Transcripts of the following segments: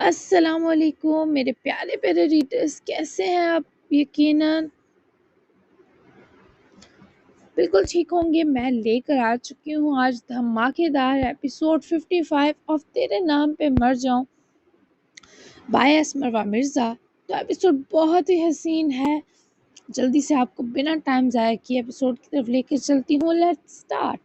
السلام علیکم میرے پیارے پیارے ریڈرز، کیسے ہیں آپ؟ یقیناً بالکل ٹھیک ہوں گے۔ میں لے کر آ چکی ہوں آج دھماکے دار ایپیسوڈ 55 آف تیرے نام پہ مر جاؤں بائی اسمروا مرزا۔ تو ایپیسوڈ بہت ہی حسین ہے۔ جلدی سے آپ کو بنا ٹائم ضائع کیے ایپیسوڈ کی طرف لے کر چلتی ہوں۔ Let's start.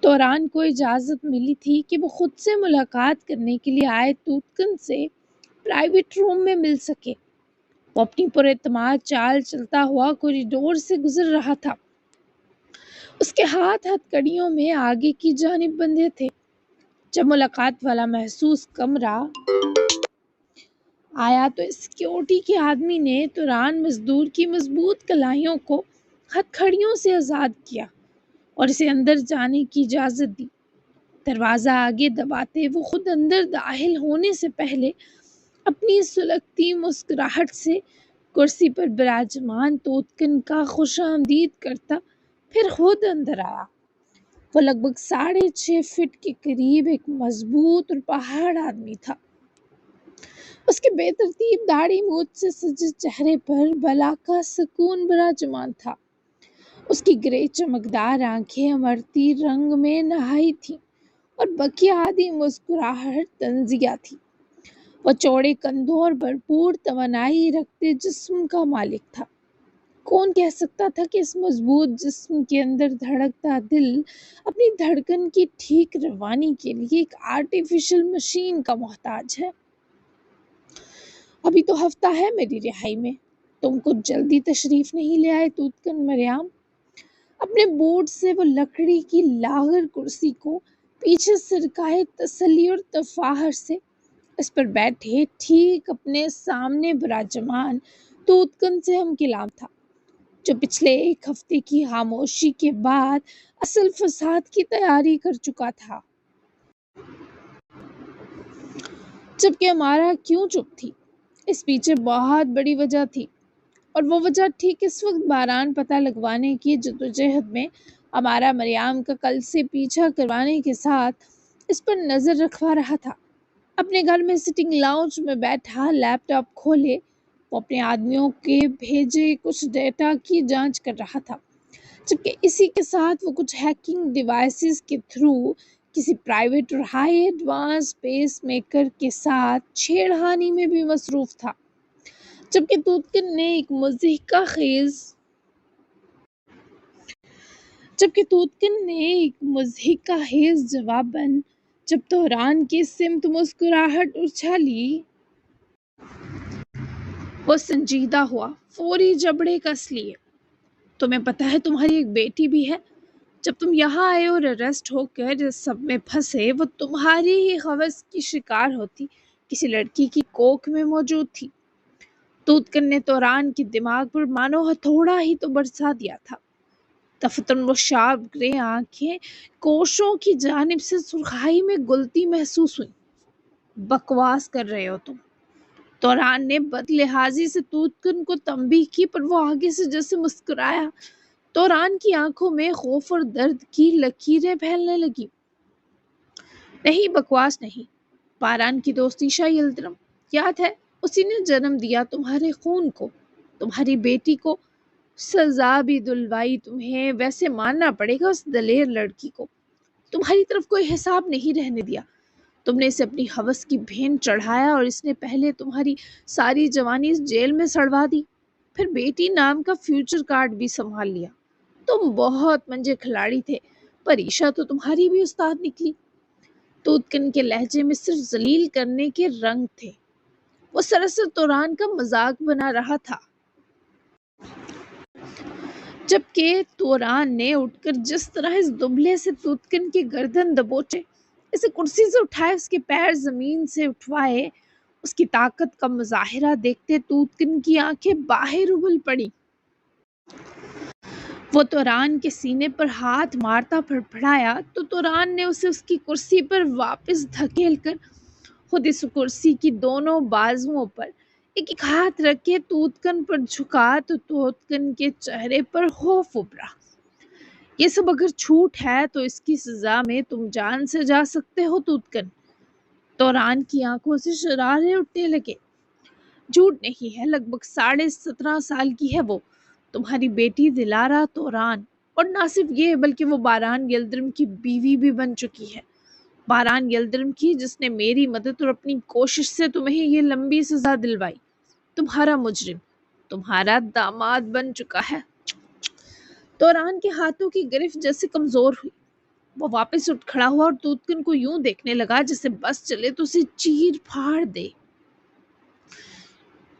توران کو اجازت ملی تھی کہ وہ خود سے ملاقات کرنے کے لیے آئے توتکن سے پرائیویٹ روم میں مل سکے۔ وہ اپنی پر اعتماد چال چلتا ہوا کوریڈور سے گزر رہا تھا۔ اس کے ہاتھ ہتھ کڑیوں میں آگے کی جانب بندھے تھے۔ جب ملاقات والا محسوس کمرہ آیا تو سیکیورٹی کے آدمی نے توران مزدور کی مضبوط کلاہیوں کو ہتھ کڑیوں سے آزاد کیا اور اسے اندر جانے کی اجازت دی۔ دروازہ آگے دباتے وہ خود اندر داخل ہونے سے پہلے اپنی سلگتی مسکراہٹ سے کرسی پر براجمان توتکن کا خوش آمدید کرتا پھر خود اندر آیا۔ وہ لگ بھگ 6.5 فٹ کے قریب ایک مضبوط اور پہاڑ آدمی تھا۔ اس کے بے ترتیب داڑھی موچھ سے سجے چہرے پر بلا کا سکون براجمان تھا۔ اس کی گرے چمکدار آنکھیں امرتی رنگ میں نہائی تھیں اور بقیہ آدھی مسکراہٹ طنزیہ تھی۔ وہ چوڑے کندھوں اور بھرپور توانائی رکھتے جسم کا مالک تھا۔ کون کہہ سکتا تھا کہ اس مضبوط جسم کے اندر دھڑکتا دل اپنی دھڑکن کی ٹھیک روانی کے لیے ایک آرٹیفیشل مشین کا محتاج ہے۔ ابھی تو ہفتہ ہے میری رہائی میں، تم کچھ جلدی تشریف نہیں لے آئے توتکن مریام۔ اپنے بورڈ سے وہ لکڑی کی لاغر کرسی کو پیچھے سرکائے تسلی اور تفاخر سے اس پر بیٹھے ٹھیک اپنے سامنے براجمان توتکن سے ہم کلام تھا، جو پچھلے ایک ہفتے کی خاموشی کے بعد اصل فساد کی تیاری کر چکا تھا۔ جبکہ ہمارا کیوں چپ تھی، اس پیچھے بہت بڑی وجہ تھی، اور وہ وجہ ٹھیک اس وقت باران پتہ لگوانے کی جدوجہد میں ہمارا مریم کا کل سے پیچھا کروانے کے ساتھ اس پر نظر رکھوا رہا تھا۔ اپنے گھر میں سٹنگ لاؤنج میں بیٹھا لیپ ٹاپ کھولے وہ اپنے آدمیوں کے بھیجے کچھ ڈیٹا کی جانچ کر رہا تھا، جبکہ اسی کے ساتھ وہ کچھ ہیکنگ ڈیوائسز کے تھرو کسی پرائیویٹ اور ہائی ایڈوانس پیس میکر کے ساتھ چھیڑخانی میں بھی مصروف تھا۔ جبکہ توتکن نے ایک مضحکہ خیز جواباً جب توران کی سمت مسکراہٹ اچھالی، وہ سنجیدہ ہوا، فوری جبڑے کس لیے۔ تمہیں پتہ ہے تمہاری ایک بیٹی بھی ہے؟ جب تم یہاں آئے اور اریسٹ ہو کر اس سب میں پھنسے، وہ تمہاری ہی ہوس کی شکار ہوتی کسی لڑکی کی کوکھ میں موجود تھی۔ توتکن نے توران کے دماغ پر مانو ہتھوڑا ہی تو برسا دیا تھا۔ دفتن وہ شارپ گرے آنکھیں کوشوں کی جانب سے سرخائی میں گلتی محسوس ہوئی۔ بکواس کر رہے ہو تم۔ توران نے بد لحاظی سے توتکن کو تنبیہ کی، پر وہ آگے سے جیسے مسکرایا۔ توران کی آنکھوں میں خوف اور درد کی لکیریں پھیلنے لگی۔ نہیں، بکواس نہیں، باران کی دوست عیشا یلدرم، یاد ہے اسی نے جنم دیا تمہارے خون کو، تمہاری بیٹی کو سزا بھی دلوائی تمہیں، ویسے ماننا پڑے گا اس دلیر لڑکی کو تمہاری طرف کوئی حساب نہیں رہنے دیا۔ تم نے اسے اپنی ہوس کی بھین چڑھایا اور اس نے پہلے تمہاری ساری جوانی اس جیل میں سڑوا دی، پھر بیٹی نام کا فیوچر کارڈ بھی سنبھال لیا۔ تم بہت منجے کھلاڑی تھے، پر عیشا تو تمہاری بھی استاد نکلی۔ توتکن کے لہجے میں صرف ذلیل کرنے کے رنگ تھے۔ وہ سراسر توران کا مذاق بنا رہا تھا۔ جبکہ توران نے اٹھ کر جس طرح اس دبلے سے توتکن کی گردن دبوچے، اسے کرسی سے اٹھائے، اس کے پیر زمین سے اٹھوائے، اس کی طاقت کا مظاہرہ دیکھتے توتکن کی آنکھیں باہر ابل پڑی۔ وہ توران کے سینے پر ہاتھ مارتا پھڑپڑایا تو توران نے اسے اس کی کرسی پر واپس دھکیل کر خود اس کرسی کی دونوں بازوؤں پر ایک ایک ہاتھ رکھ کے توتکن پر جھکا تو توتکن کے چہرے پر خوف ابھرا۔ یہ سب اگر چھوٹ ہے تو اس کی سزا میں تم جان سے جا سکتے ہو تودکن۔ توران کی آنکھوں سے شرارے اٹھنے لگے۔ جھوٹ نہیں ہے، لگ بھگ 17.5 سال کی ہے وہ، تمہاری بیٹی دلارا توران، اور نہ صرف یہ بلکہ وہ باران یلدرم کی بیوی بھی بن چکی ہے۔ باران یلدرم کی، جس نے میری مدد اور اپنی کوشش سے تمہیں یہ لمبی سزا دلوائی۔ تمہارا مجرم تمہارا داماد بن چکا ہے۔ توران کے ہاتھوں کی گرفت جیسے کمزور ہوئی، وہ واپس اٹھ کھڑا ہوا اور تودکن کو یوں دیکھنے لگا جیسے بس چلے تو اسے چیر پھاڑ دے۔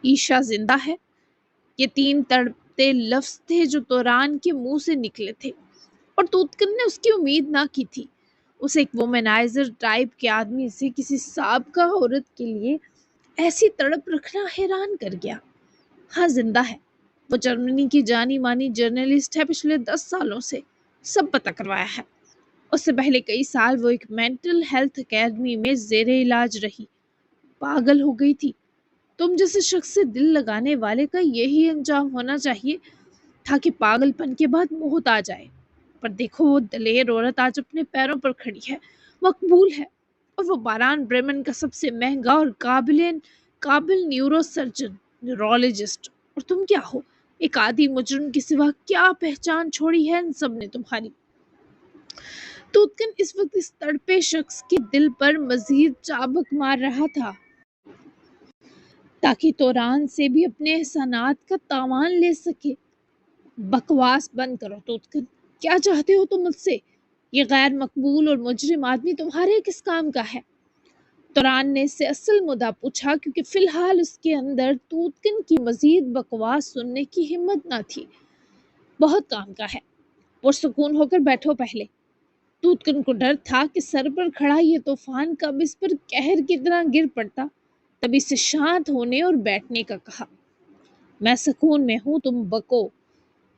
عیشا زندہ ہے، یہ 3 تڑپتے لفظ تھے جو توران کے منہ سے نکلے تھے، اور تودکن نے اس کی امید نہ کی تھی۔ اسے ایک وومنائزر ٹائپ کے آدمی سے کسی سابقہ عورت کے لیے ایسی تڑپ رکھنا حیران کر گیا۔ ہاں زندہ ہے، وہ جرمنی کی جانی مانی جرنلسٹ ہے، پچھلے 10 سالوں سے سب پتہ کروایا ہے۔ اس سے پہلے کئی سال وہ ایک مینٹل ہیلتھ اکیڈمی میں زیر علاج رہی، پاگل ہو گئی تھی۔ تم جیسے شخص سے دل لگانے والے کا یہی انجام ہونا چاہیے تھا کہ پاگل پن کے بعد موت آ جائے، پر دیکھو وہ دلیر عورت آج اپنے پیروں پر کھڑی ہے، مقبول ہے، اور وہ باران بریمن کا سب سے مہنگا اور قابل نیورو سرجن، نیورولوجسٹ، اور تم کیا ہو؟ ایک عادی مجرم کے سوا کیا پہچان چھوڑی ہے ان سب نے تمہاری؟ تودکن اس وقت اس تڑپے شخص کے دل پر مزید چابک مار رہا تھا تاکہ توران سے بھی اپنے احسانات کا تاوان لے سکے۔ بکواس بند کرو تودکن، کیا چاہتے ہو تم مجھ سے؟ یہ غیر مقبول اور مجرم آدمی تمہارے کس کام کا ہے؟ توران نے اس سے اصل مدعا پوچھا، کیونکہ فی الحال اس کے اندر تودکن کی مزید بکواس سننے کی ہمت نہ تھی۔ بہت کام کا ہے، پرسکون ہو کر بیٹھو پہلے۔ تودکن کو ڈر تھا کہ سر پر کھڑا یہ طوفان کب اس پر قہر کی طرح گر پڑتا، تبھی سے شانت ہونے اور بیٹھنے کا کہا۔ میں سکون میں ہوں، تم بکو۔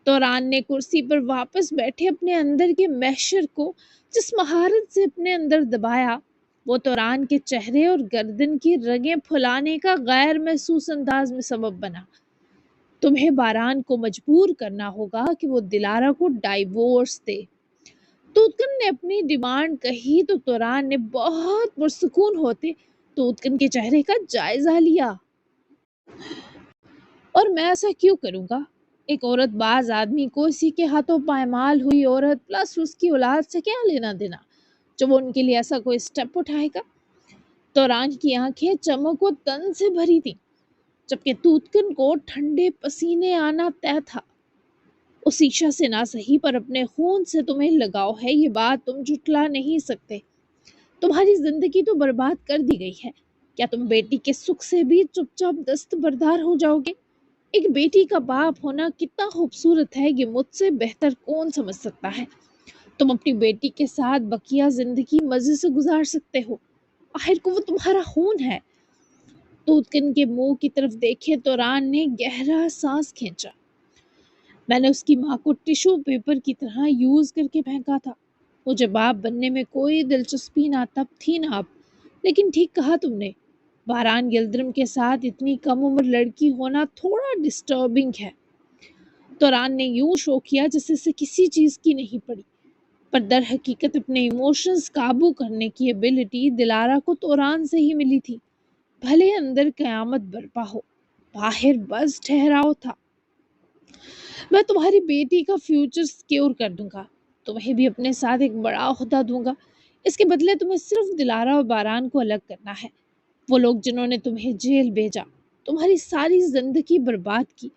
توران نے کرسی پر واپس بیٹھے اپنے اندر کے محشر کو جس مہارت سے اپنے اندر دبایا، وہ توران کے چہرے اور گردن کی رگیں پھلانے کا غیر محسوس انداز میں سبب بنا۔ تمہیں باران کو مجبور کرنا ہوگا کہ وہ دلارا کو ڈائیورس دے۔ تودکن نے اپنی ڈیمانڈ کہی تو توران نے بہت پرسکون ہوتے تودکن کے چہرے کا جائزہ لیا۔ اور میں ایسا کیوں کروں گا؟ ایک عورت باز آدمی کو اسی کے ہاتھوں پائمال ہوئی عورت پلس اس کی اولاد سے کیا لینا دینا جو وہ ان کے لیے ایسا کوئی سٹیپ اٹھائے گا؟ توران کی آنکھیں چمک و تن سے بھری تھیں، جبکہ تودکن کو ٹھنڈے پسینے آنا طے تھا۔ اس عیشا سے نہ سہی پر اپنے خون سے تمہیں لگاؤ ہے، یہ بات تم جھٹلا نہیں سکتے۔ تمہاری زندگی تو برباد کر دی گئی ہے، کیا تم بیٹی کے سکھ سے بھی چپ چاپ دستبردار ہو جاؤ گے؟ ایک بیٹی کا باپ ہونا کتنا خوبصورت ہے یہ مجھ سے بہتر کون سمجھ سکتا ہے۔ تم اپنی بیٹی کے ساتھ بقیہ زندگی مزے سے گزار سکتے ہو، آخر کو وہ تمہارا خون ہے۔ تودکن کے منہ کی طرف دیکھے توران نے گہرا سانس کھینچا۔ میں نے اس کی ماں کو ٹیشو پیپر کی طرح یوز کر کے پھینکا تھا، مجھے باپ بننے میں کوئی دلچسپی نہ تب تھی نہ اب، لیکن ٹھیک کہا تم نے، باران یلدرم کے ساتھ اتنی کم عمر لڑکی ہونا تھوڑا ڈسٹربنگ ہے۔ توران نے یوں شو کیا جیسے سے کسی چیز کی نہیں پڑی، پر در حقیقت اپنے ایموشنز قابو کرنے کی ایبلٹی دلارا کو توران سے ہی ملی تھی، بھلے اندر قیامت برپا ہو، باہر بس ٹھہراؤ تھا۔ میں تمہاری بیٹی کا فیوچر سیکیور کر دوں گا، تمہیں بھی اپنے ساتھ ایک بڑا عہدہ دوں گا، اس کے بدلے تمہیں صرف دلارا اور باران کو الگ کرنا ہے۔ وہ لوگ جنہوں نے تمہیں جیل بھیجا، تمہاری ساری زندگی برباد کی،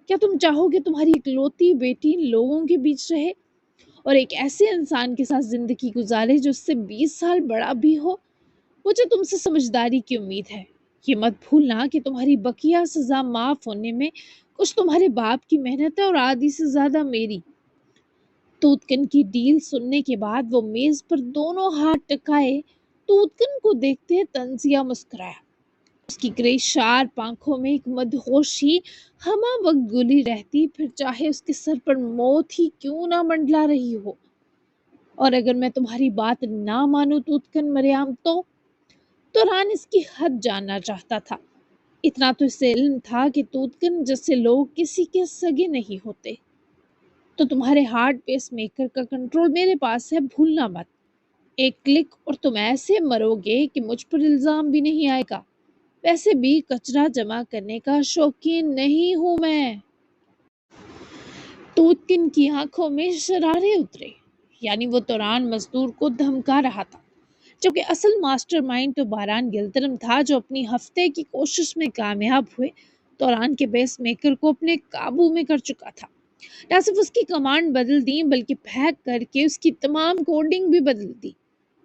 کیا تم چاہو گے تمہاری اکلوتی بیٹی لوگوں کے بیچ رہے اور ایک ایسے انسان کے ساتھ زندگی گزارے جو اس سے 20 سال بڑا بھی ہو؟ مجھے تم سے سمجھداری کی امید ہے، یہ مت بھولنا کہ تمہاری بقیہ سزا معاف ہونے میں کچھ تمہارے باپ کی محنت ہے اور آدھی سے زیادہ میری۔ تودکن کی ڈیل سننے کے بعد وہ میز پر دونوں ہاتھ ٹکائے تودکن کو دیکھتے طنزیہ مسکرایا۔ اس کی گرے شارپ آنکھوں میں ایک مدہوشی ہمہ وقت گلی رہتی، پھر چاہے اس کے سر پر موت ہی کیوں نہ منڈلا رہی ہو۔ اور اگر میں تمہاری بات نہ مانوں تودکن مریام، تو توران اس کی حد جاننا چاہتا تھا۔ اتنا تو اسے علم تھا کہ تودکن جیسے لوگ کسی کے سگے نہیں ہوتے۔ تو تمہارے ہارٹ پیس میکر کا کنٹرول میرے پاس ہے، بھولنا مت۔ ایک کلک اور تم ایسے مرو گے کہ مجھ پر الزام بھی نہیں آئے گا۔ ویسے بھی کچرا جمع کرنے کا شوقین نہیں ہوں میں۔ توتکن کی آنکھوں میں شرارے اترے، یعنی وہ توران مزدور کو دھمکا رہا تھا، جبکہ اصل ماسٹر مائنڈ تو باران گلترم تھا، جو اپنی ہفتے کی کوشش میں کامیاب ہوئے توران کے بیس میکر کو اپنے قابو میں کر چکا تھا۔ نہ صرف اس کی کمانڈ بدل دی بلکہ پیک کر کے اس کی تمام کوڈنگ بھی بدل دی۔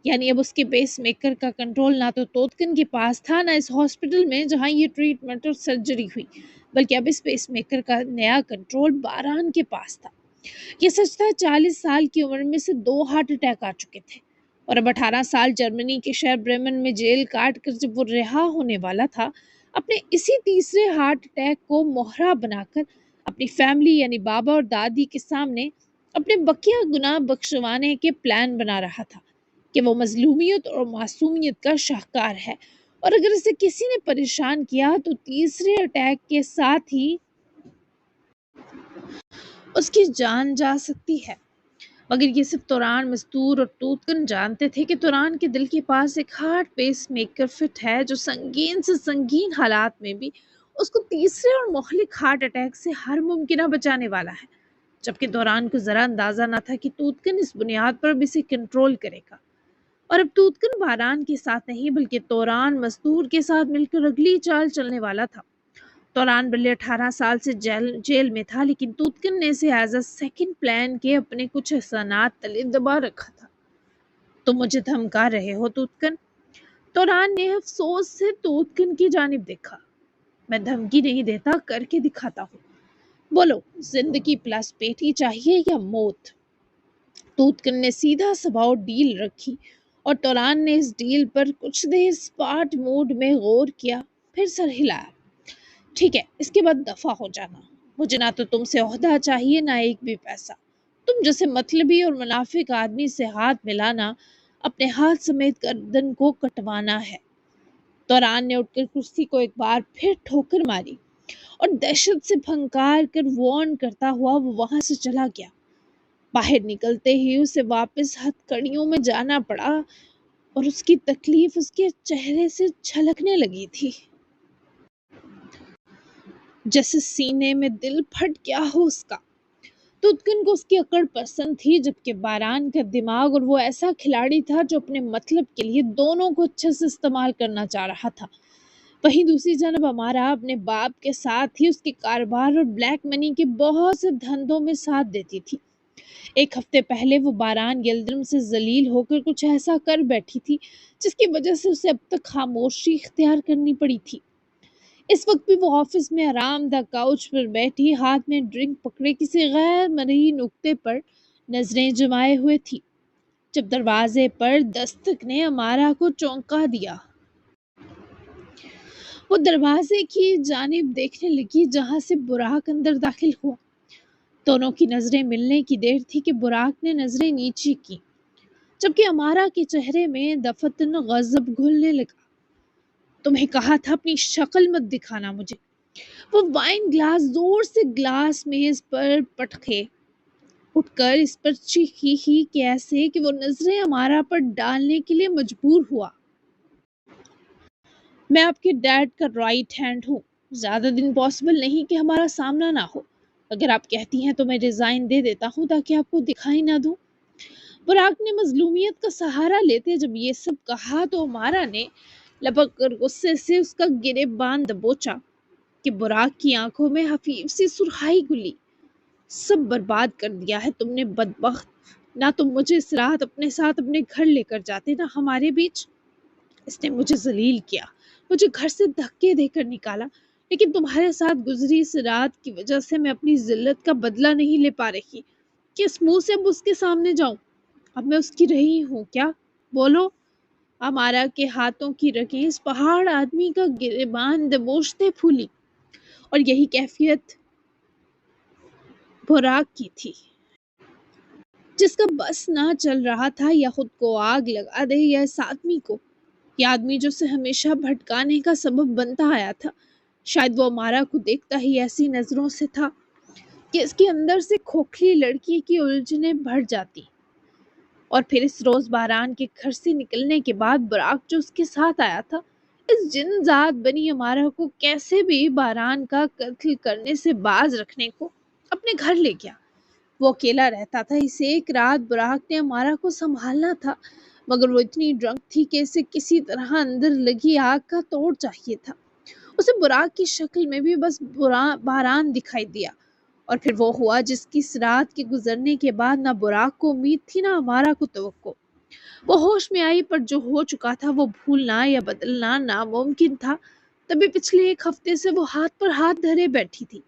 یعنی اب اس کے بیس میکر کا کنٹرول نہ تو توتکن کے پاس تھا، نہ اس ہاسپٹل میں جہاں یہ ٹریٹمنٹ اور سرجری ہوئی، بلکہ اب اس بیس میکر کا نیا کنٹرول باران کے پاس تھا۔ یہ سچ تھا 40 سال کی عمر میں سے 2 ہارٹ اٹیک آ چکے تھے، اور اب 18 سال جرمنی کے شہر بریمن میں جیل کاٹ کر جب وہ رہا ہونے والا تھا، اپنے اسی تیسرے ہارٹ اٹیک کو مہرا بنا کر اپنی فیملی یعنی بابا اور دادی کے سامنے اپنے بقیہ گناہ بخشوانے کے پلان بنا رہا تھا کہ وہ مظلومیت اور معصومیت کا شاہکار ہے، اور اگر اسے کسی نے پریشان کیا تو تیسرے اٹیک کے ساتھ ہی اس کی جان جا سکتی ہے۔ مگر یہ صرف توران مزدور اور توتکن جانتے تھے کہ توران کے دل کے پاس ایک ہارٹ پیس میکر فٹ ہے، جو سنگین سے سنگین حالات میں بھی اس کو تیسرے اور مہلک ہارٹ اٹیک سے ہر ممکنہ بچانے والا ہے، جبکہ توران کو ذرا اندازہ نہ تھا کہ توتکن اس بنیاد پر بھی اسے کنٹرول کرے گا۔ اور اب توتکن باران کے ساتھ نہیں بلکہ توران مزدور کے ساتھ مل کر اگلی چال چلنے والا تھا۔ توران بلے 18 سال سے جیل میں تھا، لیکن توتکن نے اسے ایز اے سیکنڈ پلان کے اپنے کچھ احسانات تلے دبا رکھا تھا۔ تم مجھے دھمکا رہے ہو توتکن؟ توران نے افسوس سے توتکن کی جانب دیکھا۔ میں دھمکی نہیں دیتا، کر کے دکھاتا ہوں۔ بولو، زندگی پلس بیٹی چاہیے یا موت؟ توتکن نے سیدھا سباؤ ڈیل رکھی، اور توران نے اس ڈیل پر کچھ دیر اسپاٹ موڈ میں غور کیا، پھر سر ہلایا۔ ٹھیک ہے، اس کے بعد دفع ہو جانا۔ مجھے نہ تو تم سے عہدہ چاہیے، نہ ایک بھی پیسہ۔ تم جیسے مطلبی اور منافق آدمی سے ہاتھ ملانا، اپنے ہاتھ سمیت گردن کو کٹوانا ہے۔ توران نے اٹھ کر کرسی کو ایک بار پھر ٹھوکر ماری، اور دہشت سے پھنکار کر وارن کرتا ہوا وہ وہاں سے چلا گیا۔ باہر نکلتے ہی اسے واپس ہتھ کڑیوں میں جانا پڑا، اور اس کی تکلیف اس کے چہرے سے چھلکنے لگی تھی، جیسے سینے میں دل پھٹ گیا ہو اس کا۔ توتکن کو اس کی اکڑ پسند تھی، جبکہ باران کا دماغ اور وہ ایسا کھلاڑی تھا جو اپنے مطلب کے لیے دونوں کو اچھے سے استعمال کرنا چاہ رہا تھا۔ وہیں دوسری جانب ہمارا اپنے باپ کے ساتھ ہی اس کے کاروبار اور بلیک منی کے بہت سے دھندوں میں ساتھ دیتی تھی۔ ایک ہفتے پہلے وہ باران یلدرم سے ذلیل ہو کر کچھ ایسا کر بیٹھی تھی جس کی وجہ سے اسے اب تک خاموشی اختیار کرنی پڑی تھی۔ اس وقت بھی وہ آفس میں آرام دہ کاؤچ پر بیٹھی، ہاتھ میں ڈرنک پکڑے کسی غیر مرئی نقطے پر نظریں جمائے ہوئے تھی، جب دروازے پر دستک نے امارا کو چونکا دیا۔ وہ دروازے کی جانب دیکھنے لگی جہاں سے براق اندر داخل ہوا۔ دونوں کی نظریں ملنے کی دیر تھی کہ براق نے نظریں نیچی کی، جبکہ امارا کے چہرے میں دفتن غضب گھلنے لگا۔ تمہیں کہا تھا اپنی شکل مت دکھانا مجھے۔ وہ وائن گلاس زور سے گلاس میز پر پٹکے، اٹھ کر اس پر چیخی ہی کہ ایسے کہ وہ نظریں امارا پر ڈالنے کے لیے مجبور ہوا۔ میں آپ کے ڈیڈ کا رائٹ ہینڈ ہوں، زیادہ دن پاسبل نہیں کہ ہمارا سامنا نہ ہو۔ اگر آپ کہتی ہیں تو میں ریزائن دے دیتا ہوں تاکہ آپ کو دکھائی نہ دوں۔ براق نے مظلومیت کا سہارا لیتے جب یہ سب کہا تو امارا نے لپک کر غصے سے اس کا گریبان دبوچا کہ براق کی آنکھوں میں خفیف سی سرخائی گلی۔ سب برباد کر دیا ہے تم نے بدبخت، نہ تم مجھے اس رات اپنے ساتھ اپنے گھر لے کر جاتے، نہ ہمارے بیچ۔ اس نے مجھے ذلیل کیا، مجھے گھر سے دھکے دے کر نکالا، لیکن تمہارے ساتھ گزری اس رات کی وجہ سے میں اپنی ذلت کا بدلہ نہیں لے پا رہی۔ کس منہ سے اب اس کے سامنے جاؤں؟ اب میں اس کی رہی ہوں کیا؟ بولو۔ امارا کے ہاتھوں کی رگیں اس پہاڑ آدمی کا گریبان دبوچتے پھولی، اور یہی کیفیت براق کی تھی، جس کا بس نہ چل رہا تھا یا خود کو آگ لگا دے یا اس آدمی کو، یہ آدمی جو اسے ہمیشہ بھٹکانے کا سبب بنتا آیا تھا۔ شاید وہ امارا کو دیکھتا ہی ایسی نظروں سے تھا کہ اس کے اندر سے کھوکھلی لڑکی کی الجھنیں بڑھ جاتی۔ اور پھر اس روز باران کے گھر سے نکلنے کے بعد براق جو اس کے ساتھ آیا تھا، اس جن ذات بنی امارہ کو کیسے بھی باران کا قتل کرنے سے باز رکھنے کو اپنے گھر لے گیا۔ وہ اکیلا رہتا تھا، اسے ایک رات براق نے امارہ کو سنبھالنا تھا، مگر وہ اتنی ڈرنک تھی کہ اسے کسی طرح اندر لگی آگ کا توڑ چاہیے تھا۔ اسے براق کی شکل میں بھی بس باران دکھائی دیا، اور پھر وہ ہوا جس کی اس رات کے گزرنے کے بعد نہ براق کو امید تھی نہ امارہ کو توقع۔ وہ ہوش میں آئی، پر جو ہو چکا تھا وہ بھولنا یا بدلنا ناممکن تھا۔ تبھی پچھلے ایک ہفتے سے وہ ہاتھ پر ہاتھ دھرے بیٹھی تھی۔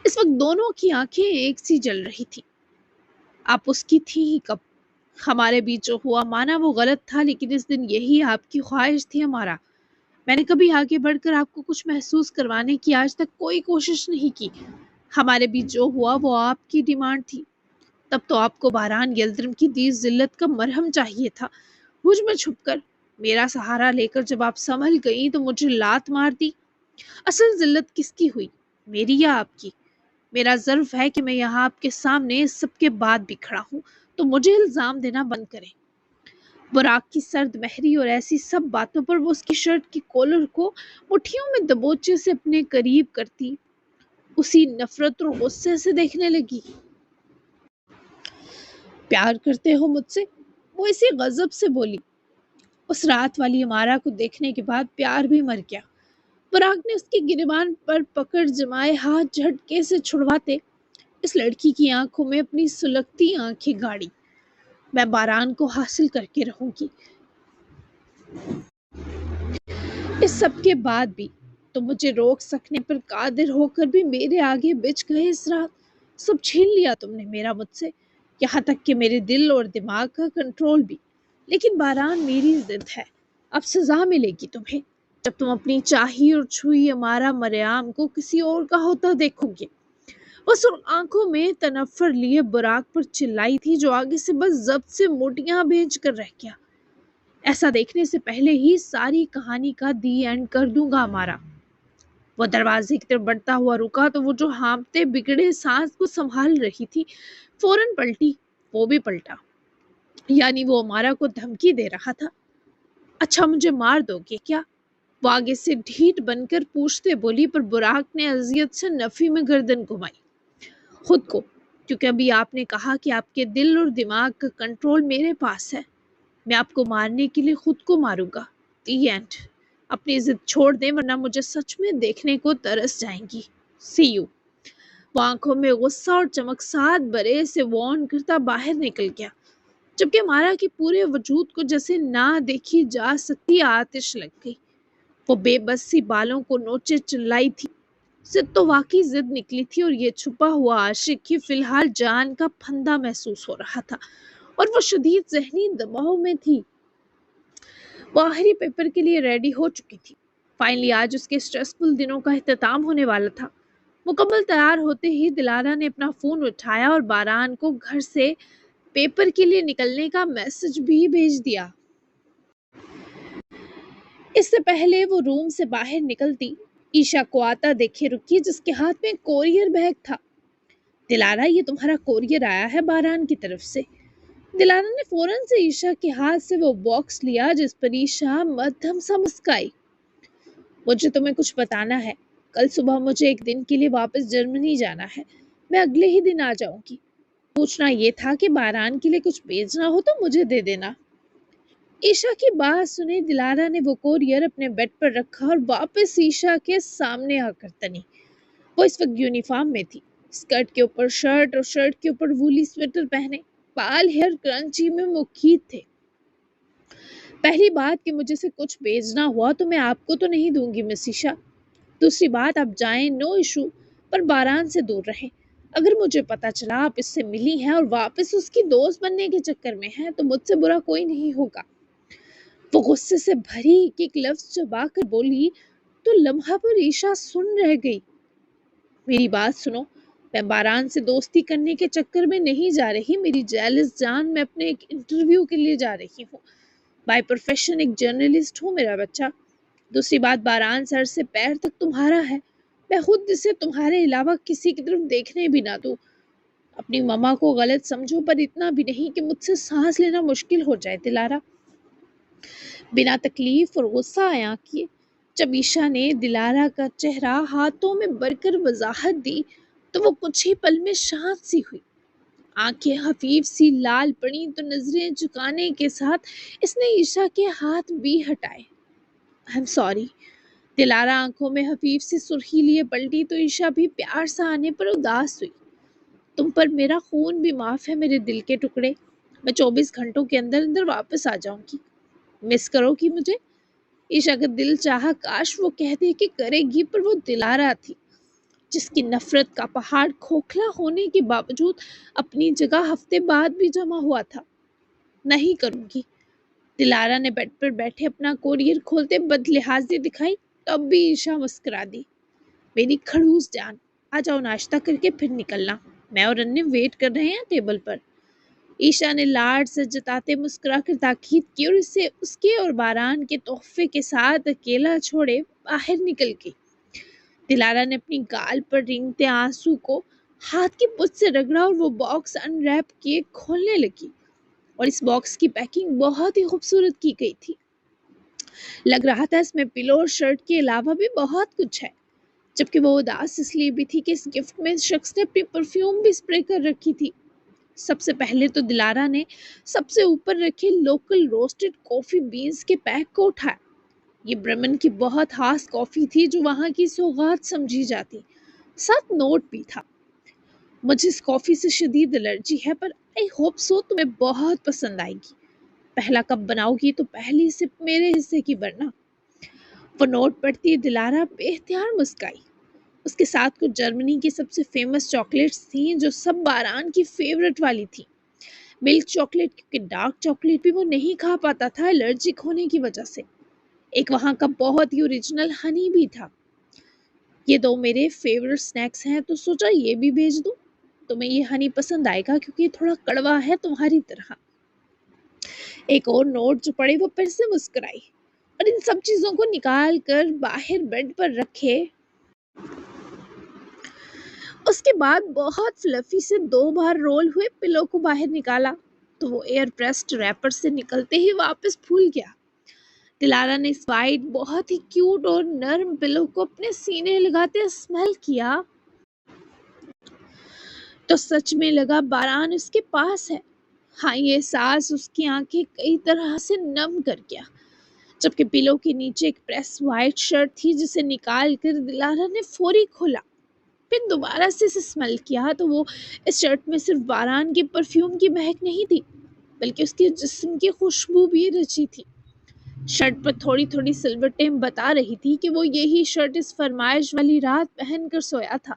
اس وقت دونوں کی آنکھیں ایک سی جل رہی تھی۔ آپ اس کی تھی ہی کب؟ ہمارے بیچ جو ہوا مانا وہ غلط تھا، لیکن اس دن یہی آپ کی خواہش تھی ہمارا۔ میں نے کبھی آگے بڑھ کر آپ کو کچھ محسوس کروانے کی آج تک کوئی کوشش نہیں کی۔ ہمارے بیچ جو ہوا وہ آپ کی ڈیمانڈ تھی۔ تب تو آپ کو باران یلدرم کی دیز ذلت کا مرہم چاہیے تھا۔ مجھ میں چھپ کر میرا سہارا لے کر جب آپ سنبھل گئی تو مجھے لات مار دی۔ اصل ذلت کس کی ہوئی، میری یا آپ کی؟ میرا ظرف ہے کہ میں یہاں آپ کے سامنے اس سب کے بعد بھی کھڑا ہوں، تو مجھے الزام دینا بند کریں۔ براق کی سرد مہری اور ایسی سب باتوں پر وہ اس کی شرٹ کی کولر کو مٹھیوں میں دبوچے سے اپنے قریب کرتی اسی نفرت اور غصے سے دیکھنے لگی۔ پیار کرتے ہو مجھ سے؟ وہ اسی غضب سے بولی۔ اس رات والی امارہ کو دیکھنے کے بعد پیار بھی مر گیا۔ براق نے اس کی گریبان پر پکڑ جمائے ہاتھ جھٹکے سے چھڑواتے اس لڑکی کی آنکھوں میں اپنی سلگتی آنکھیں گاڑی۔ میں باران کو حاصل کر کے رہوں گی۔ اس سب کے بعد بھی تم مجھے روک سکنے پر قادر ہو کر بھی میرے آگے بچ گئے۔ اس رات سب چھین لیا تم نے میرا مجھ سے، یہاں تک کہ میرے دل اور دماغ کا کنٹرول بھی۔ لیکن باران میری ضد ہے، اب سزا ملے گی تمہیں جب تم اپنی چاہی اور چھوئی ہمارا مریم کو کسی اور کا ہوتا دیکھو گے۔ بس اور آنکھوں میں تنفر لیے براق پر چلائی تھی، جو آگے سے بس ضبط سے موٹیاں بھیج کر رہ گیا۔ ایسا دیکھنے سے پہلے ہی ساری کہانی کا دی اینڈ کر دوں گا ہمارا۔ وہ دروازے کی طرف بڑھتا ہوا رکا تو وہ جو ہانپتے بگڑے سانس کو سنبھال رہی تھی فوراً پلٹی۔ وہ بھی پلٹا، یعنی وہ ہمارا کو دھمکی دے رہا تھا۔ اچھا مجھے مار دو گے کیا؟ وہ آگے سے ڈھیٹ بن کر پوچھتے بولی، پر براق نے اذیت سے نفی میں گردن گھمائی۔ خود کو، کیونکہ ابھی آپ نے کہا کہ آپ کے دل اور دماغ کا کنٹرول میرے پاس ہے۔ میں آپ کو مارنے کے لیے خود کو ماروں گا۔ The end. اپنی ضد چھوڑ دیں ورنہ مجھے سچ میں دیکھنے کو ترس جائیں گی۔ سی یو۔ وہ آنکھوں میں غصہ اور چمک ساتھ برے سے وارن کرتا باہر نکل گیا، جبکہ مارا کے پورے وجود کو جیسے نہ دیکھی جا سکتی آتش لگ گئی۔ وہ بے بس سی بالوں کو نوچے چلائی تھی۔ ضد تو واقعی ضد نکلی تھی، اور یہ چھپا ہوا عاشق کی فی الحال جان کا پھندا محسوس ہو رہا تھا، اور وہ شدید ذہنی دباؤ میں تھی۔ وہ آخری پیپر کے لیے ریڈی ہو چکی تھی۔ فائنلی آج اس کے سٹریسفل دنوں کا اختتام ہونے والا تھا۔ مکمل تیار ہوتے ہی دلارا نے اپنا فون اٹھایا اور باران کو گھر سے پیپر کے لیے نکلنے کا میسج بھی بھیج دیا۔ اس سے پہلے وہ روم سے باہر نکلتی عیشا کو آتا دیکھے رکی، جس کے ہاتھ میں کوریئر بیگ تھا۔ دلارا، یہ تمہارا کوریئر آیا ہے باران کی طرف سے۔ دلارا نے فوراً سے عیشا کے ہاتھ سے وہ باکس لیا، جس پر عیشا مدھم سا مسکرائی۔ مجھے تمہیں کچھ بتانا ہے۔ کل صبح مجھے ایک دن کے لیے واپس جرمنی جانا ہے۔ میں اگلے ہی دن آ جاؤں گی۔ پوچھنا یہ تھا کہ باران کے لیے کچھ بھیجنا ہو تو مجھے دے دینا۔ عیشا کی بات سنے دلارا نے وہ کوریئر اپنے بیڈ پر رکھا اور واپس عیشا کے سامنے آ کر تنی۔ وہ اس وقت یونیفارم میں تھی، اسکرٹ کے اوپر شرٹ اور شرٹ کے اوپر وولی سویٹر پہنے، بال ہیئر کرنچی میں مکید تھے۔ پہلی بات کہ مجھے سے کچھ بھیجنا ہوا تو میں آپ کو تو نہیں دوں گی مس عیشا۔ دوسری بات، آپ جائیں نو ایشو، پر باران سے دور رہیں۔ اگر مجھے پتا چلا آپ اس سے ملی ہیں اور واپس اس کی دوست بننے کے چکر میں ہیں تو مجھ سے برا کوئی نہیں ہوگا۔ وہ غصے سے بھری ایک ایک لفظ چبا کر بولی تو لمحہ پر عیشا سن رہ گئی۔ میری بات سنو، میں باران سے دوستی کرنے کے چکر میں نہیں جا رہی میری جیلس جان، میں اپنے ایک انٹرویو کے لیے جا رہی ہوں۔ بائی پروفیشن ایک جرنلسٹ ہوں میرا بچہ۔ دوسری بات، باران سر سے پیر تک تمہارا ہے، میں خود اسے تمہارے علاوہ کسی کی طرف دیکھنے بھی نہ دوں۔ اپنی ماما کو غلط سمجھو، پر اتنا بھی نہیں کہ مجھ سے سانس لینا مشکل ہو جائے دلارا۔ بنا تکلیف اور غصہ آیا کیے جب عشا نے دلارا کا چہرہ ہاتھوں میں بھر کر وضاحت دی تو وہ کچھ ہی پل میں شانت سی ہوئی، آنکھیں خفیف سی لال پڑی تو نظریں جھکانے کے ساتھ اس نے عشا کے ہاتھ بھی ہٹائے۔ I am sorry. دلارا آنکھوں میں خفیف سی سرخی لیے پلٹی تو عشا بھی پیار سا آنے پر اداس ہوئی۔ تم پر میرا خون بھی معاف ہے میرے دل کے ٹکڑے، میں 24 گھنٹوں کے اندر اندر واپس آ جاؤں گی۔ مس کرو گی مجھے؟ عشا کا دل چاہا کاش وہ کہہ دے کہ کرے گی، پر وہ دلارا تھی جس کی نفرت کا پہاڑ کھوکھلا ہونے کے باوجود اپنی جگہ ہفتے بعد بھی جمع ہوا تھا۔ نہیں کروں گی۔ دلارا نے بیڈ پر بیٹھے اپنا کوریئر کھولتے بد لحاظی دکھائی، تب بھی عشا مسکرا دی۔ میری کھڑوس جان، آ جاؤ ناشتہ کر کے پھر نکلنا، میں اور انّے ویٹ کر رہے ہیں ٹیبل پر۔ عشا نے لاڈ سے جتاتے مسکرا کر تاکید کی اور اسے اس کے اور باران کے تحفے کے ساتھ اکیلا چھوڑے باہر نکل گئی۔ دلارا نے اپنی گال پر رینگتے آنسو کو ہاتھ کی پچ سے رگڑا اور وہ باکس ان ریپ کیے کھولنے لگی، اور اس باکس کی پیکنگ بہت ہی خوبصورت کی گئی تھی۔ لگ رہا تھا اس میں پلو اور شرٹ کے علاوہ بھی بہت کچھ ہے، جبکہ وہ اداس اس لیے بھی تھی کہ اس گفٹ میں شخص نے اپنی پرفیوم بھی اسپرے کر رکھی تھی۔ سب سے پہلے تو دلارا نے سب سے اوپر رکھے لوکل روسٹڈ کافی بینز کے پیک کو اٹھایا۔ یہ برمن کی بہت خاص کافی تھی جو وہاں کی سوغات سمجھی جاتی، ساتھ نوٹ بھی تھا۔ مجھے اس کافی سے شدید الرجی ہے، پر آئی ہوپ سو تمہیں بہت پسند آئے گی۔ پہلا کپ بناؤ گی تو پہلی سپ میرے حصے کی بننا۔ وہ نوٹ پڑھتی دلارا بے اختیار مسکرائی۔ اس کے ساتھ کچھ جرمنی کی سب سے فیمس چاکلیٹس تھیں جو سب باران کی فیورٹ والی تھی۔ ملک چاکلیٹ، کیونکہ ڈارک چاکلیٹ بھی وہ نہیں کھا پاتا تھا الرجک ہونے کی وجہ سے۔ ایک وہاں کا بہت ہی اوریجنل ہنی بھی تھا۔ یہ دو میرے فیورٹ سنیکس ہیں تو سوچا یہ بھی بھیج دوں، تمہیں یہ ہنی پسند آئے گا کیونکہ یہ تھوڑا کڑوا ہے تمہاری طرح۔ ایک اور نوٹ جو پڑے وہ پھر سے مسکرائی اور ان سب چیزوں کو نکال کر باہر بیڈ پر رکھے۔ اس کے بعد بہت فلفی سے 2 بار رول ہوئے پلو کو باہر نکالا تو وہ ایئر پریسڈ ریپر سے نکلتے ہی واپس پھول گیا۔ دلارا نے اس وائٹ بہت ہی کیوٹ اور نرم پلو کو اپنے سینے لگاتے اسمیل کیا تو سچ میں لگا باران اس کے پاس ہے۔ ہاں، یہ احساس اس کی آنکھیں کئی طرح سے نم کر گیا، جبکہ پلو کے نیچے ایک پریس وائٹ شرٹ تھی جسے نکال کر دلارا نے فوری کھولا، پھر دوبارہ سے اسے اسمیل کیا تو وہ اس شرٹ میں صرف باران کے پرفیوم کی مہک نہیں تھی بلکہ اس کے جسم کی خوشبو بھی رچی تھی۔ شرٹ پر تھوڑی تھوڑی سلوٹیں بتا رہی تھی کہ وہ یہی شرٹ اس فرمائش والی رات پہن کر سویا تھا۔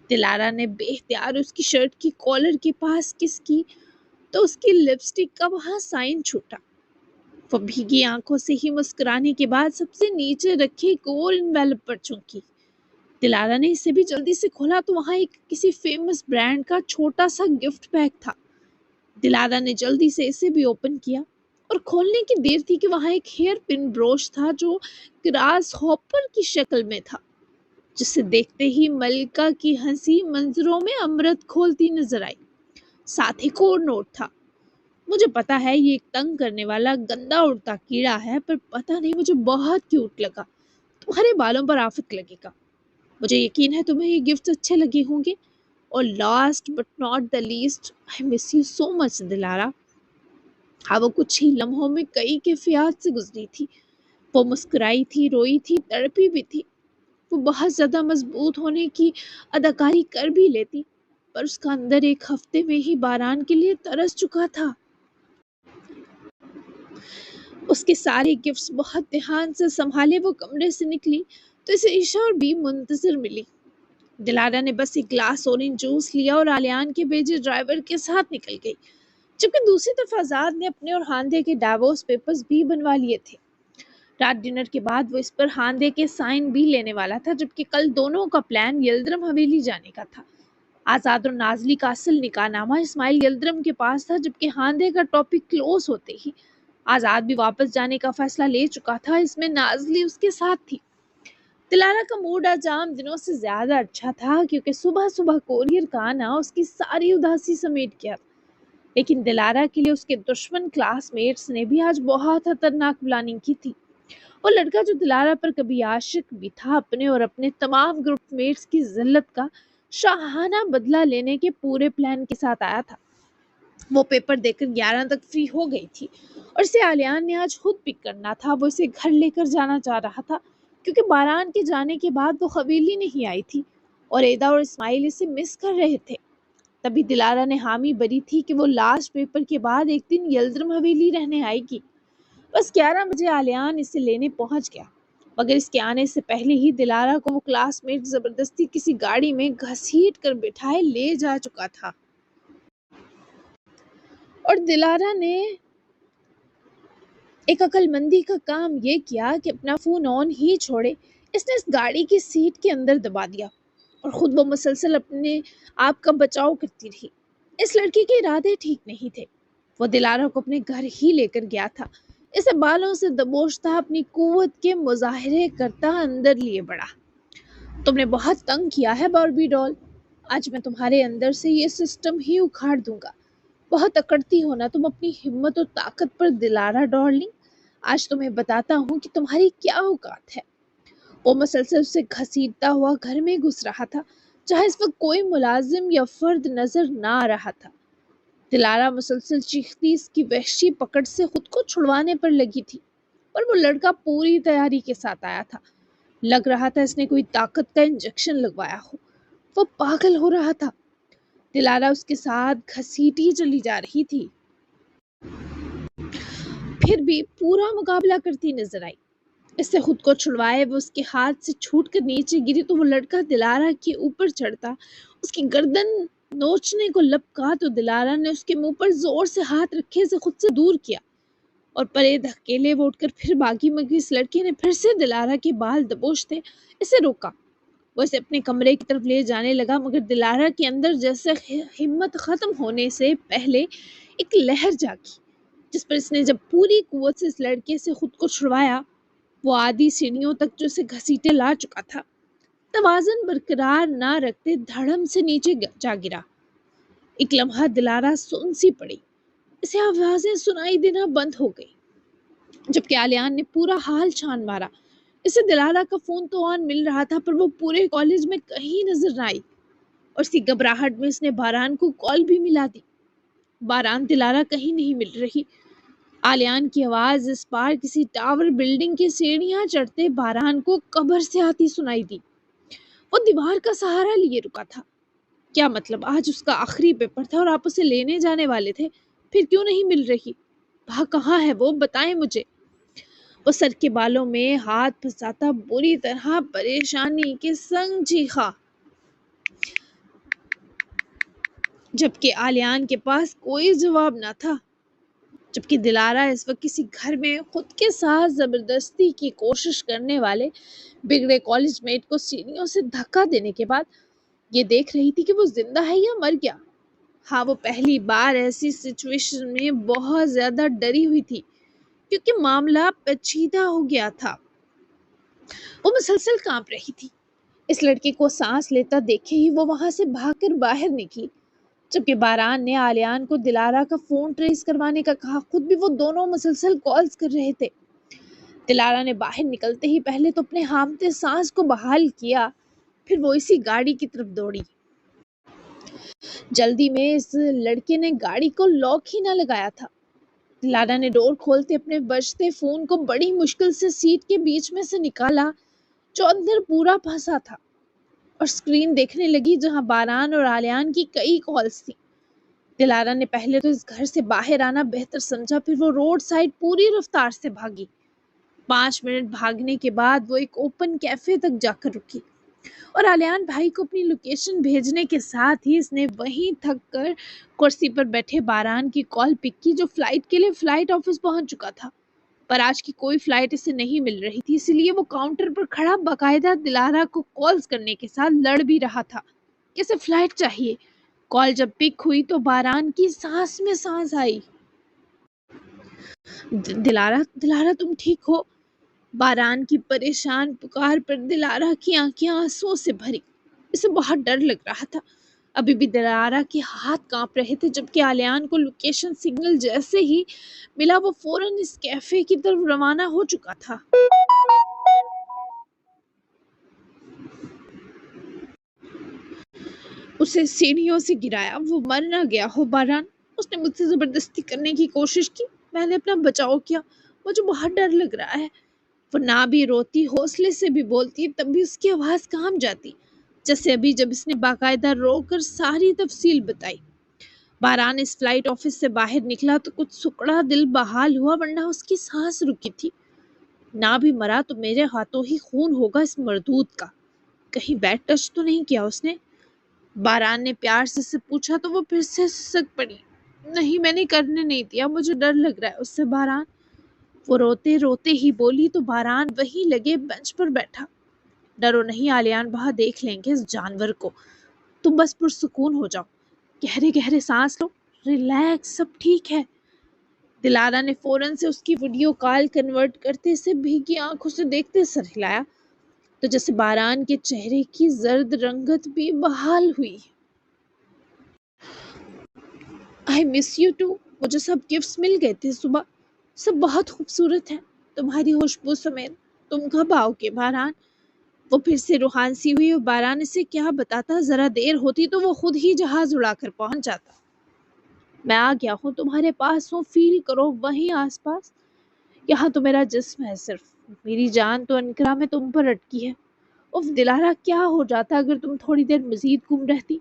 دلارا نے بے اختیار اس کی شرٹ کی کالر کے پاس کس کی تو اس کی لپسٹک کا وہاں سائن چھوٹا۔ وہ بھیگی آنکھوں سے ہی مسکرانے کے بعد سب سے نیچے رکھے گول انویلپ پر چونکی۔ دلارا نے اسے بھی جلدی سے کھولا تو وہاں ایک کسی فیمس برانڈ کا چھوٹا سا گفٹ پیک تھا۔ دلارا نے جلدی سے اسے بھی اوپن کیا اور کھولنے کی دیر تھی کہ وہاں ایک ہیئر پن بروش تھا جو گراس ہاپر کی شکل میں تھا، جسے دیکھتے ہی ملکہ کی ہنسی منظروں میں امرت کھولتی نظر آئی۔ ساتھ ایک اور نوٹ تھا۔ مجھے پتا ہے یہ ایک تنگ کرنے والا گندا اڑتا کیڑا ہے، پر پتہ نہیں مجھے بہت کیوٹ لگا، تمہارے بالوں پر آفت لگے گا۔ مجھے یقین ہے تمہیں یہ گفٹ اچھے لگے ہوں گے۔ اور last but not the least, I miss you so much Dilara. ہاں، وہ کچھ ہی لمحوں میں کئی کیفیات سے گزری تھی۔ وہ مسکرائی تھی، روئی تھی، تڑپی بھی تھی۔ وہ بہت زیادہ مضبوط ہونے کی اداکاری کر بھی لیتی، پر اس کا اندر ایک ہفتے میں ہی باران کے لیے ترس چکا تھا۔ اس کے سارے گفٹس بہت دھیان سے سنبھالے وہ کمرے سے نکلی تو اسے عشا اور بھی منتظر ملی۔ دلارا نے بس ایک گلاس اورنج جوس لیا اور آلیان کے بھیجے ڈرائیور کے ساتھ نکل گئی، جبکہ دوسری طرف آزاد نے اپنے اور ہاندے کے ڈائیورس پیپرز بھی بنوا لیے تھے۔ رات ڈنر کے بعد وہ اس پر ہاندے کے سائن بھی لینے والا تھا، جبکہ کل دونوں کا پلان یلدرم حویلی جانے کا تھا۔ آزاد اور نازلی کا اصل نکاح نامہ اسماعیل یلدرم کے پاس تھا، جبکہ ہاندے کا ٹاپک کلوز ہوتے ہی آزاد بھی واپس جانے کا فیصلہ لے چکا تھا۔ اس میں نازلی اس کے ساتھ تھی۔ دلارا کا موڈ آج عام دنوں سے زیادہ اچھا تھا کیونکہ صبح صبح کوریئر کا آنا اس کی ساری اداسی سمیٹ گیا تھا۔ لیکن دلارا کے لیے اس کے دشمن کلاس میٹس نے بھی آج بہت خطرناک پلاننگ کی تھی۔ وہ لڑکا جو دلارا پر کبھی عاشق بھی تھا، اپنے اور اپنے تمام گروپ میٹس کی ذلت کا شاہانہ بدلہ لینے کے پورے پلان کے ساتھ آیا تھا۔ وہ پیپر دے کر 11 تک فری ہو گئی تھی اور اسے آلیان نے آج خود پک کرنا تھا۔ وہ اسے گھر لے کر جانا چاہ رہا تھا کیونکہ باران کے جانے کے بعد وہ قبیلی نہیں آئی تھی اور ایدا اور اسماعیل اسے مس کر رہے تھے۔ تبھی دلارا نے حامی بری تھی کہ وہ لاسٹ پیپر کے بعد ایک دن یلدرم حویلی رہنے آئے گی۔ بس 11 بجے آلیان اسے لینے پہنچ گیا، مگر اس کے آنے سے پہلے ہی دلارا کو وہ کلاس میٹ زبردستی کسی گاڑی میں گھسیٹ کر بٹھائے لے جا چکا تھا، اور دلارا نے ایک عقل مندی کا کام یہ کیا کہ اپنا فون آن ہی چھوڑے اس نے اس گاڑی کی سیٹ کے اندر دبا دیا اور خود وہ مسلسل اپنے آپ کا بچاؤ کرتی رہی۔ اس لڑکی کے ارادے ٹھیک نہیں تھے۔ وہ دلارا کو اپنے گھر ہی لے کر گیا تھا، اسے بالوں سے دبوچتا اپنی قوت کے مظاہرے کرتا اندر لیے بڑھا۔ تم نے بہت تنگ کیا ہے باربی ڈال، آج میں تمہارے اندر سے یہ سسٹم ہی اکھاڑ دوں گا۔ بہت اکڑتی ہو نا تم اپنی ہمت اور طاقت پر دلارا ڈارلنگ، آج تمہیں بتاتا ہوں کہ تمہاری کیا اوقات ہے۔ وہ مسلسل اسے گھسیٹتا ہوا گھر میں گھس رہا تھا جہاں اس وقت کوئی ملازم یا فرد نظر نہ آ رہا تھا۔ دلارا مسلسل چیختی اس کی وحشی پکڑ سے خود کو چھڑوانے پر لگی تھی، پر وہ لڑکا پوری تیاری کے ساتھ آیا تھا۔ لگ رہا تھا اس نے کوئی طاقت کا انجیکشن لگوایا ہو۔ وہ پاگل ہو رہا تھا۔ دلارا اس کے ساتھ گھسیٹی چلی جا رہی تھی، پھر بھی پورا مقابلہ کرتی نظر آئی۔ اس سے خود کو چھڑوائے وہ اس کے ہاتھ سے چھوٹ کر نیچے گری تو وہ لڑکا دلارا کے اوپر چڑھتا، اس کی گردن نوچنے کو لپکا تو دلارا نے اس کے منہ پر زور سے ہاتھ رکھے اسے خود سے دور کیا اور پرے دھکیلے وہ اٹھ کر پھر باغی، مگر اس لڑکے نے پھر سے دلارا کے بال دبوچتے اسے روکا۔ وہ اسے اپنے کمرے کی طرف لے جانے لگا، مگر دلارا کے اندر جیسے ہمت ختم ہونے سے پہلے ایک لہر جاگی جس پر اس نے جب پوری قوت سے اس لڑکے سے خود کو چھڑوایا، وہ آدھی سیڑھیوں تک جو اسے گھسیٹے لا چکا تھا، توازن برقرار نہ رکھتے دھڑم سے نیچے جا گرا۔ ایک لمحہ دلارا سن سی پڑی، اسے آوازیں سنائی دینا بند ہو گئی، جبکہ آلیان نے پورا حال چھان مارا۔ اسے دلارا کا فون تو آن مل رہا تھا پر وہ پورے کالج میں کہیں نظر نہ آئی، اور اسی گھبراہٹ میں اس نے باران کو کال بھی ملا دی۔ باران، دلارا کہیں نہیں مل رہی۔ آلیان کی آواز اس بار کسی ٹاور بلڈنگ کی سیڑھیاں چڑھتے باران کو قبر سے آتی سنائی دی۔ وہ دیوار کا سہارا لیے رکا تھا۔ کیا مطلب، آج اس کا آخری پیپر تھا اور آپ اسے لینے جانے والے تھے، پھر کیوں نہیں مل رہی؟ وہاں کہاں ہے وہ، بتائیں مجھے۔ وہ سر کے بالوں میں ہاتھ پھنساتا بری طرح پریشانی کے سنگ چیخا، جبکہ آلیان کے پاس کوئی جواب نہ تھا۔ جبکہ دلارا اس وقت کسی گھر میں خود کے ساتھ زبردستی کی کوشش کرنے والے بگڑے کالج میٹ کو سیڑھیوں سے دھکا دینے کے بعد یہ دیکھ رہی تھی کہ وہ زندہ ہے یا مر گیا۔ ہاں، وہ پہلی بار ایسی سچویشن میں بہت زیادہ ڈری ہوئی تھی کیونکہ معاملہ پیچیدہ ہو گیا تھا۔ وہ مسلسل کانپ رہی تھی۔ اس لڑکے کو سانس لیتا دیکھے ہی وہ وہاں سے بھاگ کر باہر نکلی، جبکہ باران نے آلیان کو دلارا کا فون ٹریس کروانے کا کہا، خود بھی وہ دونوں مسلسل کالز کر رہے تھے۔ دلارا نے باہر نکلتے ہی پہلے تو اپنے ہامتے سانس کو بحال کیا، پھر وہ اسی گاڑی کی طرف دوڑی۔ جلدی میں اس لڑکے نے گاڑی کو لاک ہی نہ لگایا تھا۔ دلارا نے ڈور کھولتے اپنے بجتے فون کو بڑی مشکل سے سیٹ کے بیچ میں سے نکالا جو اندر پورا پھنسا تھا، اور سکرین دیکھنے لگی جہاں باران اور آلیان کی کئی کالز تھی۔ دلارا نے پہلے تو اس گھر سے باہر آنا بہتر سمجھا، پھر وہ روڈ سائڈ پوری رفتار سے بھاگی۔ 5 منٹ بھاگنے کے بعد وہ ایک اوپن کیفے تک جا کر رکی، اور آلیان بھائی کو اپنی لوکیشن بھیجنے کے ساتھ ہی اس نے وہیں تھک کر کرسی پر بیٹھے باران کی کال پک کی جو فلائٹ کے لیے فلائٹ آفس پہنچ چکا تھا، پر آج کی کوئی فلائٹ اسے نہیں مل رہی تھی، اس لیے وہ کاؤنٹر پر کھڑا باقاعدہ دلارا کو کالز کرنے کے ساتھ لڑ بھی رہا تھا کہ اسے فلائٹ چاہیے۔ کال جب پک ہوئی تو باران کی سانس میں سانس آئی۔ دلارا، دلارا تم ٹھیک ہو؟ باران کی پریشان پکار پر دلارا کی آنکھیں آنسوؤں سے بھری۔ اسے بہت ڈر لگ رہا تھا۔ ابھی بھی دلارا کے ہاتھ کانپ رہے تھے، جبکہ آلیان کو لوکیشن سگنل جیسے ہی ملا وہ فوراً اس کیفے کی طرف روانہ ہو چکا تھا۔ اسے سیڑھیوں سے گرایا، وہ مر نہ گیا ہو باران۔ اس نے مجھ سے زبردستی کرنے کی کوشش کی، میں نے اپنا بچاؤ کیا، مجھے بہت ڈر لگ رہا ہے۔ وہ نہ بھی روتی، حوصلے سے بھی بولتی، تب بھی اس کی آواز کام جاتی، جیسے ابھی جب اس نے باقاعدہ رو کر ساری تفصیل بتائی۔ باران اس فلائٹ آفس سے باہر نکلا تو کچھ سکڑا دل بحال ہوا، ورنہ اس کی سانس رکی تھی۔ نہ بھی مرا تو میرے ہاتھوں ہی خون ہوگا اس مردود کا۔ کہیں بیڈ ٹچ تو نہیں کیا اس نے؟ باران نے پیار سے پوچھا تو وہ پھر سے سسک پڑی۔ نہیں، میں نے کرنے نہیں دیا، مجھے ڈر لگ رہا ہے اس سے باران۔ وہ روتے روتے ہی بولی تو باران وہیں لگے بینچ پر بیٹھا۔ ڈرو نہیں آلیان، وہاں دیکھ لیں گے اس جانور کو، تم بس پرسکون ہو جاؤ، گہرے گہرے سانس لو، ریلیکس، سب ٹھیک ہے۔ دلارا نے فوراً سے اس کی ویڈیو کال کنورٹ کرتے سے بھیگی آنکھوں سے دیکھتے سر ہلایا، تو جیسے باران کے چہرے کی زرد رنگت بھی بحال ہوئی۔ آئی مس یو ٹو، مجھے سب گفٹس مل گئے تھے صبح، سب بہت خوبصورت ہیں، تمہاری خوشبو سمیت۔ تم کب آؤ گے باران؟ وہ پھر سے روحان سی ہوئی اور باران اسے کیا بتاتا، ذرا دیر ہوتی تو وہ خود ہی جہاز اڑا کر پہنچ جاتا۔ میں آ گیا ہوں، تمہارے پاس ہوں، فیل کرو وہیں آس پاس۔ یہاں تو میرا جسم ہے صرف، میری جان تو انقرہ میں تم پر اٹکی ہے۔ اف دلارا، کیا ہو جاتا اگر تم تھوڑی دیر مزید گم رہتی؟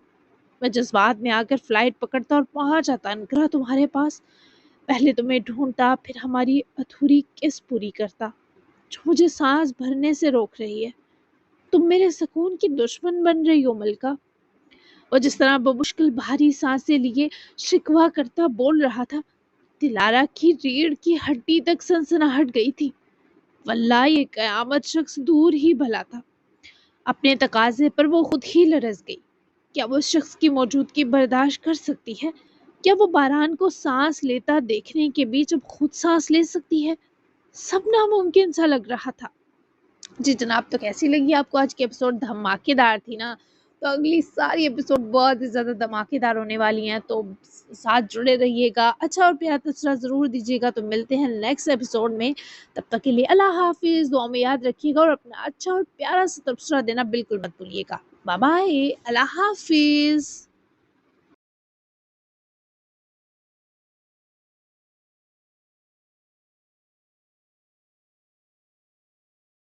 میں جذبات میں آ کر فلائٹ پکڑتا اور پہنچ جاتا انقرہ تمہارے پاس، پہلے تمہیں ڈھونڈتا، پھر ہماری ادھوری کس پوری کرتا جو مجھے سانس بھرنے سے روک رہی ہے۔ تم میرے سکون کی دشمن بن رہی ہو ملکہ۔ اور جس طرح بمشکل بھاری سانسیں لیے شکوہ کرتا بول رہا تھا، دلارا کی ریڑھ کی ہڈی تک سنسناہٹ گئی تھی۔ واللہ یہ قیامت شخص دور ہی بھلا تھا۔ اپنے تقاضے پر وہ خود ہی لرز گئی۔ کیا وہ اس شخص کی موجودگی برداشت کر سکتی ہے؟ کیا وہ باران کو سانس لیتا دیکھنے کے بیچ اب خود سانس لے سکتی ہے؟ سب ناممکن سا لگ رہا تھا۔ جی جناب، تو کیسی لگی آپ کو آج کی ایپیسوڈ؟ دھماکے دار تھی نا؟ تو اگلی ساری ایپیسوڈ بہت ہی زیادہ دھماکے دار ہونے والی ہیں، تو ساتھ جڑے رہیے گا، اچھا اور پیارا تبصرہ ضرور دیجیے گا۔ تو ملتے ہیں نیکسٹ ایپیسوڈ میں، تب تک کے لیے اللہ حافظ، دعا میں یاد رکھیے گا اور اپنا اچھا اور پیارا سا تبصرہ دینا بالکل مت بھولیے گا۔ بائے بائے، اللہ حافظ۔